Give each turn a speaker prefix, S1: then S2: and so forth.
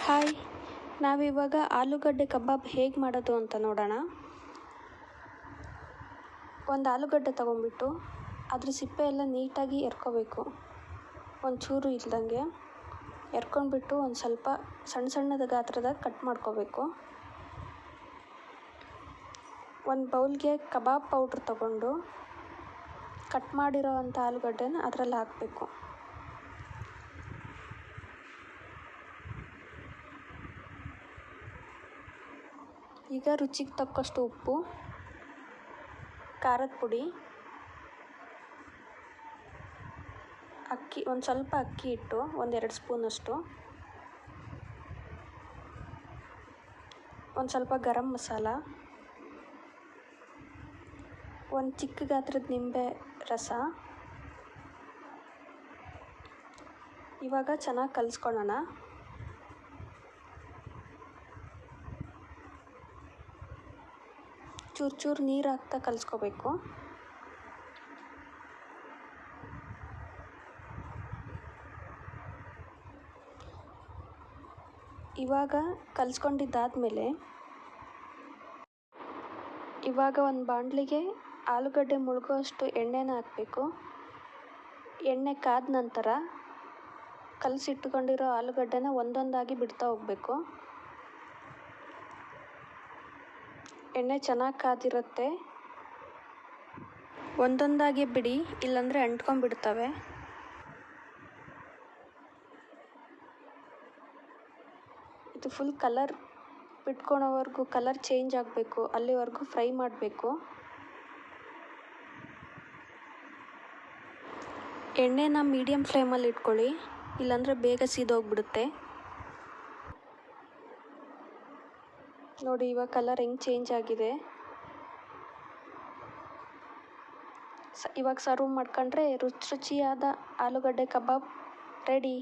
S1: Hi, ನಾವಿವಾಗ ಆಲೂಗಡ್ಡೆ ಕಬಾಬ್ ಹೇಗೆ ಮಾಡೋದು ಅಂತ ನೋಡೋಣ. ಒಂದು ಆಲೂಗಡ್ಡೆ ತೊಗೊಂಡ್ಬಿಟ್ಟು ಅದ್ರ ಸಿಪ್ಪೆ ಎಲ್ಲ ನೀಟಾಗಿ ಎರ್ಕೋಬೇಕು, ಒಂಚೂರು ಇಲ್ದಂಗೆ ಎರ್ಕೊಂಡ್ಬಿಟ್ಟು ಒಂದು ಸ್ವಲ್ಪ ಸಣ್ಣ ಸಣ್ಣದ ಗಾತ್ರದಾಗ ಕಟ್ ಮಾಡ್ಕೋಬೇಕು. ಒಂದು ಬೌಲ್ಗೆ ಕಬಾಬ್ ಪೌಡ್ರ್ ತೊಗೊಂಡು ಕಟ್ ಮಾಡಿರೋ ಅಂಥ ಆಲೂಗಡ್ಡೆನ ಅದರಲ್ಲಿ ಹಾಕಬೇಕು. ಈಗ ರುಚಿಗೆ ತಕ್ಕಷ್ಟು ಉಪ್ಪು, ಖಾರದ ಪುಡಿ, ಒಂದು ಸ್ವಲ್ಪ ಅಕ್ಕಿ ಹಿಟ್ಟು, 1-2 ಸ್ಪೂನಷ್ಟು, ಒಂದು ಸ್ವಲ್ಪ ಗರಂ ಮಸಾಲ, ಒಂದು ಚಿಕ್ಕ ಗಾತ್ರದ ನಿಂಬೆ ರಸ. ಇವಾಗ ಚೆನ್ನಾಗಿ ಕಲಿಸ್ಕೊಳ್ಳೋಣ. ಚೂರು ನೀರು ಹಾಕ್ತಾ ಕಲಿಸ್ಕೋಬೇಕು. ಇವಾಗ ಕಲಿಸ್ಕೊಂಡಿದ್ದಾದಮೇಲೆ ಇವಾಗ ಒಂದು ಬಾಣಲಿಗೆ ಆಲೂಗಡ್ಡೆ ಮುಳುಗುವಷ್ಟು ಎಣ್ಣೆನ ಹಾಕಬೇಕು. ಎಣ್ಣೆ ಕಾದ ನಂತರ ಕಲಸಿಟ್ಕೊಂಡಿರೋ ಆಲೂಗಡ್ಡೆನ ಒಂದೊಂದಾಗಿ ಬಿಡ್ತಾ ಹೋಗಬೇಕು. ಎಣ್ಣೆ ಚೆನ್ನಾಗಿ ಕಾದಿರುತ್ತೆ, ಒಂದೊಂದಾಗಿ ಬಿಡಿ, ಇಲ್ಲಾಂದರೆ ಅಂಟ್ಕೊಂಡ್ಬಿಡ್ತವೆ. ಇದು ಫುಲ್ ಕಲರ್ ಬಿಟ್ಕೊಳೋವರೆಗೂ, ಕಲರ್ ಚೇಂಜ್ ಆಗಬೇಕು, ಅಲ್ಲಿವರೆಗೂ ಫ್ರೈ ಮಾಡಬೇಕು. ಎಣ್ಣೆನ ಮೀಡಿಯಮ್ ಫ್ಲೇಮಲ್ಲಿ ಇಟ್ಕೊಳ್ಳಿ, ಇಲ್ಲಾಂದರೆ ಬೇಗ ಸೀದೋಗ್ಬಿಡುತ್ತೆ. ನೋಡಿ ಇವಾಗ ಕಲರ್ ಹೆಂಗೆ ಚೇಂಜ್ ಆಗಿದೆ. ಇವಾಗ ಸರ್ವ್ ಮಾಡ್ಕೊಂಡ್ರೆ ರುಚಿಯಾದ ಆಲೂಗಡ್ಡೆ ಕಬಾಬ್ ರೆಡಿ.